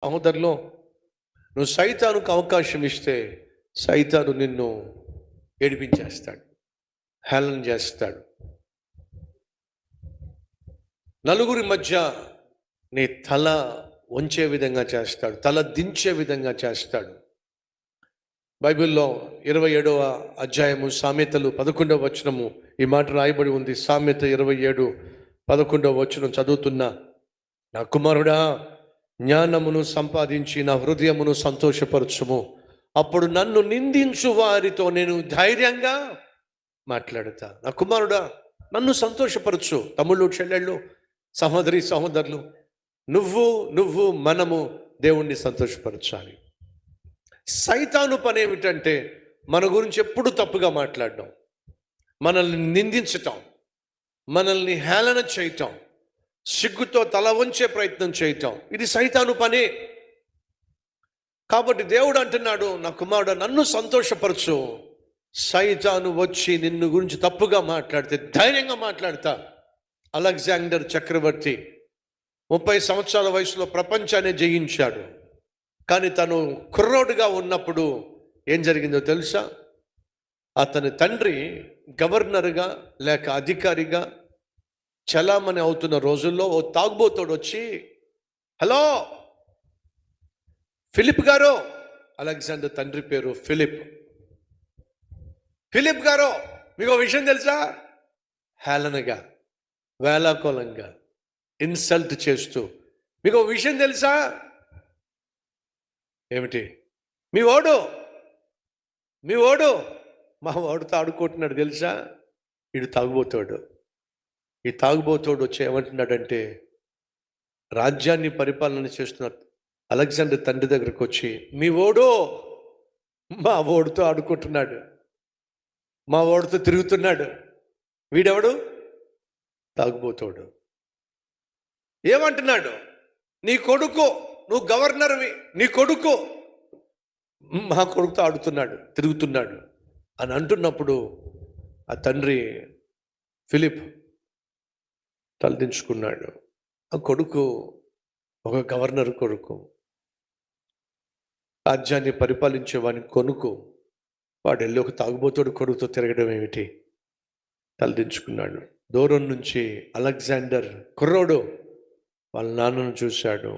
సహోదరులో, నువ్వు సైతానుకు అవకాశం ఇస్తే సైతాను నిన్ను ఏడిపించేస్తాడు, హేళన చేస్తాడు. నలుగురి మధ్య నీ తల వంచే విధంగా చేస్తాడు, తల దించే విధంగా చేస్తాడు. బైబిల్లో 27వ అధ్యాయము సామెతలు 11వ వచనము ఈ మాట రాయబడి ఉంది. సామెత 27:11 వచనం చదువుతున్నా. నా కుమారుడా, జ్ఞానమును సంపాదించి నా హృదయమును సంతోషపరచుము, అప్పుడు నన్ను నిందించు వారితో నేను ధైర్యంగా మాట్లాడతా. నా కుమారుడా, నన్ను సంతోషపరచు. తమ్ముళ్ళు, చెల్లెళ్ళు, సహోదరి సహోదరులు, నువ్వు మనము దేవుణ్ణి సంతోషపరచాలి. సైతాను పని ఏమిటంటే మన గురించి ఎప్పుడు తప్పుగా మాట్లాడడం, మనల్ని నిందించటం, మనల్ని హేళన చేయటం, సిగ్గుతో తల వంచే ప్రయత్నం చేయటం, ఇది సైతాను పని. కాబట్టి దేవుడు అంటున్నాడు, నా కుమారుడు నన్ను సంతోషపరచు. సైతాను వచ్చి నిన్ను గురించి తప్పుగా మాట్లాడితే ధైర్యంగా మాట్లాడతా. అలెగ్జాండర్ చక్రవర్తి 30 సంవత్సరాల వయసులో ప్రపంచాన్ని జయించాడు. కానీ తను కుర్రోడుగా ఉన్నప్పుడు ఏం జరిగిందో తెలుసా? అతని తండ్రి గవర్నర్గా లేక అధికారిగా చలామణి అవుతున్న రోజుల్లో ఓ తాగుబోతోడు వచ్చి, హలో ఫిలిప్ గారు, అలెగ్జాండర్ తండ్రి పేరు ఫిలిప్, ఫిలిప్ గారు మీకు ఒక విషయం తెలుసా? హేళనగా, వేలాకోలంగా, ఇన్సల్ట్ చేస్తూ, మీకు ఒక విషయం తెలుసా? ఏమిటి? మీ ఓడు మా వాడుతో ఆడుకుంటున్నాడు తెలుసా? వీడు తాగుబోతాడు. ఈ తాగుబోతోడు వచ్చి ఏమంటున్నాడంటే, రాజ్యాన్ని పరిపాలన చేస్తున్న అలెగ్జాండర్ తండ్రి దగ్గరకు వచ్చి, మీ ఓడు మా ఓడితో ఆడుకుంటున్నాడు, మా ఓడితో తిరుగుతున్నాడు. వీడెవడు? తాగుబోతోడు. ఏమంటున్నాడు? నీ కొడుకు, నువ్వు గవర్నర్వి, నీ కొడుకు మా కొడుకుతో ఆడుతున్నాడు, తిరుగుతున్నాడు అని అంటున్నప్పుడు ఆ తండ్రి ఫిలిప్ తలదించుకున్నాడు. ఆ కొడుకు ఒక గవర్నర్ కొడుకు, రాజ్యాన్ని పరిపాలించే వాని కొనుకు, వాడు వెళ్ళి ఒక తాగుబోతోడు కొడుకుతో తిరగడం ఏమిటి? తలదించుకున్నాడు. దూరం నుంచి అలెగ్జాండర్ కుర్రోడు వాళ్ళ నాన్నను చూశాడు,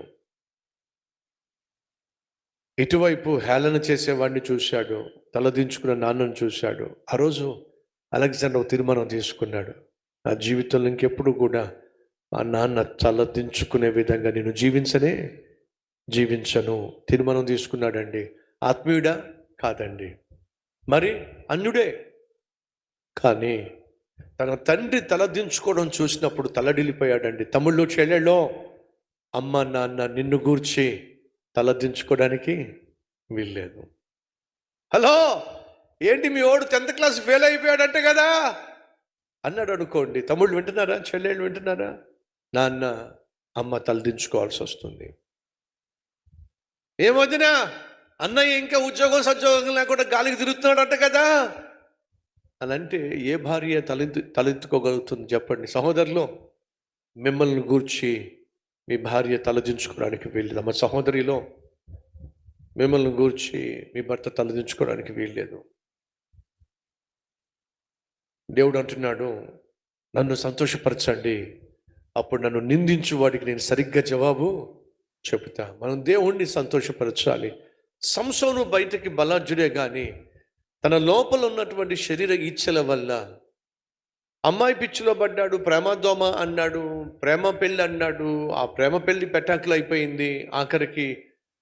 ఇటువైపు హేళన చేసేవాడిని చూశాడు, తలదించుకున్న నాన్నను చూశాడు. ఆ రోజు అలెగ్జాండర్ తీర్మానం తీసుకున్నాడు, నా జీవితంలో ఇంకెప్పుడు కూడా మా నాన్న తలదించుకునే విధంగా నేను జీవించను. తీర్మానం తీసుకున్నాడండి. ఆత్మీయుడా? కాదండి. మరి అన్యుడే. కానీ తన తండ్రి తలదించుకోవడం చూసినప్పుడు తలడిల్లిపోయాడండి. తమ్ముళ్ళు, చెల్లెళ్ళో, అమ్మ నాన్న నిన్ను గూర్చి తలదించుకోవడానికి వీల్లేదు. హలో, ఏంటి మీ వాడు 10th క్లాస్ ఫెయిల్ అయిపోయాడంటే కదా అన్నాడు అనుకోండి. తమ్ముళ్ళు వింటున్నారా? చెల్లెళ్ళు వింటున్నారా? నాన్న అమ్మ తలదించుకోవాల్సి వస్తుంది. ఏమొద్దునా, అన్నయ్య ఇంకా ఉద్యోగం సద్యోగం లేకుండా గాలికి తిరుగుతున్నాడంట కదా అని అంటే ఏ భార్య తలెత్తుకోగలుగుతుంది చెప్పండి? సహోదరులు, మిమ్మల్ని గూర్చి మీ భార్య తలదించుకోవడానికి వీల్లేదు. మా సహోదరిలో, మిమ్మల్ని గూర్చి మీ భర్త తలదించుకోవడానికి వీల్లేదు. దేవుడు అంటున్నాడు, నన్ను సంతోషపరచండి, అప్పుడు నన్ను నిందించు వాడికి నేను సరిగ్గా జవాబు చెబుతా. మనం దేవుణ్ణి సంతోషపరచాలి. సంసోను బయటకి బలాఢ్యుడే కానీ తన లోపల ఉన్నటువంటి శరీర ఇచ్చల వల్ల అమ్మాయి పిచ్చిలో పడ్డాడు, ప్రేమదోమ అన్నాడు, ప్రేమ పెళ్ళి అన్నాడు. ఆ ప్రేమ పెళ్ళి పెటాకులు అయిపోయింది. ఆఖరికి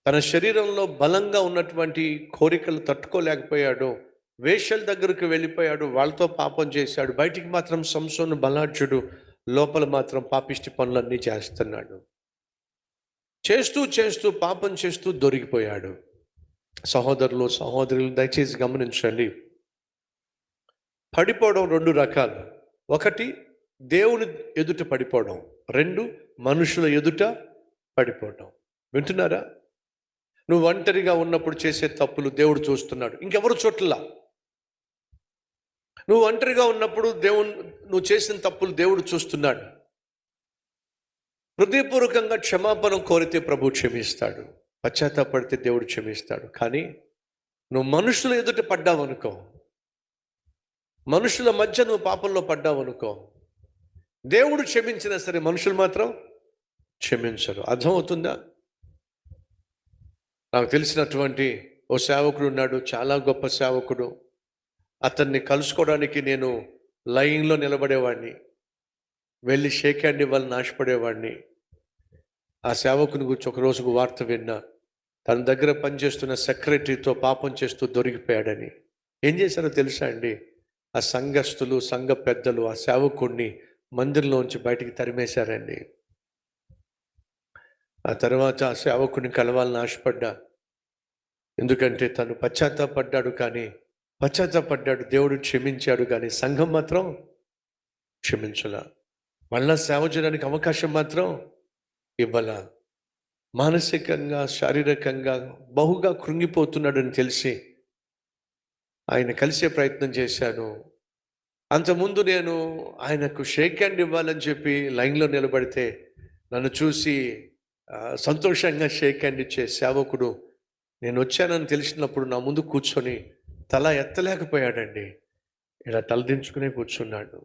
తన శరీరంలో బలంగా ఉన్నటువంటి కోరికలు తట్టుకోలేకపోయాడు. వేశ్యల దగ్గరకు వెళ్ళిపోయాడు, వాళ్ళతో పాపం చేశాడు. బయటికి మాత్రం సంసోను బలాఢ్యుడు, లోపల మాత్రం పాపిష్టి పనులన్నీ చేస్తున్నాడు. చేస్తూ పాపం చేస్తూ దొరికిపోయాడు. సహోదరులు సహోదరులు దయచేసి గమనించండి, పడిపోవడం 2 రకాలు. 1 దేవుని ఎదుట పడిపోవడం, 2 మనుషుల ఎదుట పడిపోవడం. వింటున్నారా? నువ్వు ఒంటరిగా ఉన్నప్పుడు చేసే తప్పులు దేవుడు చూస్తున్నాడు, ఇంకెవరు చూడలా. నువ్వు ఒంటరిగా ఉన్నప్పుడు నువ్వు చేసిన తప్పులు దేవుడు చూస్తున్నాడు. హృదయపూర్వకంగా క్షమాపణ కోరితే ప్రభు క్షమిస్తాడు. పశ్చాత్తాపడితే దేవుడు క్షమిస్తాడు. కానీ నువ్వు మనుషుల ఎదుట పడ్డావనుకో, మనుషుల మధ్య నువ్వు పాపంలో పడ్డావనుకో, దేవుడు క్షమించినా సరే మనుషులు మాత్రం క్షమించరు. అర్థమవుతుందా? నాకు తెలిసినటువంటి ఓ సేవకుడు ఉన్నాడు, చాలా గొప్ప సేవకుడు. అతన్ని కలుసుకోవడానికి నేను లైన్లో నిలబడేవాడిని, వెళ్ళి షేక్ హ్యాండ్ ఇవ్వాలని ఆశపడేవాడిని. ఆ సేవకుని గురించి ఒక రోజుకు వార్త విన్నా, తన దగ్గర పనిచేస్తున్న సెక్రటరీతో పాపం చేస్తూ దొరికిపోయాడని. ఏం చేశారో తెలుసా అండి? ఆ సంఘస్థులు, సంఘ పెద్దలు ఆ సేవకుడిని మందిరంలోంచి బయటికి తరిమేశారండి. ఆ తర్వాత ఆ సేవకుడిని కలవాలని ఆశపడ్డా, ఎందుకంటే తను పశ్చాత్తాపడ్డాడు, దేవుడు క్షమించాడు, కానీ సంఘం మాత్రం క్షమించలా. మళ్ళా సేవ చేయడానికి అవకాశం మాత్రం ఇవ్వలా. మానసికంగా, శారీరకంగా బహుగా కృంగిపోతున్నాడని తెలిసి ఆయన కలిసే ప్రయత్నం చేశాను. అంతకుముందు నేను ఆయనకు షేక్ హ్యాండ్ ఇవ్వాలని చెప్పి లైన్లో నిలబడితే నన్ను చూసి సంతోషంగా షేక్ హ్యాండ్ ఇచ్చే సేవకుడు నేను వచ్చానని తెలిసినప్పుడు నా ముందు కూర్చొని తల ఎత్తలేకపోయాడండి. ఇలా తలదించుకునే కూర్చున్నాడు.